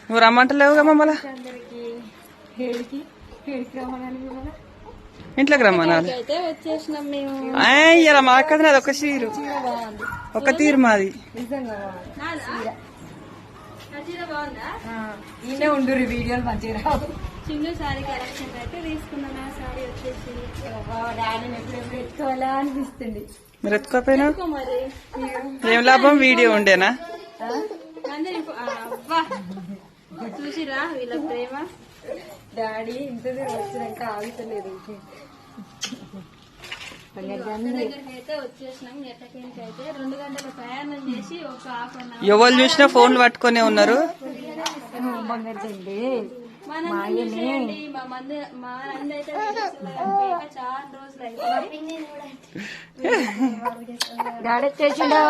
నువ్వు రమ్మంటలేవుగా మమ్మల్ని ఇంట్లోకి రమ్మనాలి. ఇలా మా కదా నాది ఒక చీరు ఒక తీరు మాది. ఉండు వీడియోలు మంచిగా రావు. చిన్న సారీ కలెక్షన్ అయితే తీసుకున్నాను. ఆ సారీ వచ్చేసి డాడీని ఎప్పుడెప్పుడు ఎత్తుకోవాలా అనిపిస్తుంది. మీరు ఎత్తుకోపోయినా మరి ఏం లాభం, వీడియో ఉండేనా? అబ్బా చూసిరా వీళ్ళ ప్రేమ. డాడీ ఇంత వచ్చినాక ఆగుతలేదు. దగ్గరికి అయితే వచ్చేసినాం. ఎట్టకేంటి అయితే 2 గంటల ప్రయాణం చేసి ఒక హాఫ్ అన్ అవర్. ఎవరు చూసినా ఫోన్ పట్టుకునే ఉన్నారు. మనం చూసేయండి, మా నంది అయితే చాలా రోజులు అయితే డాడీ చేసిండు.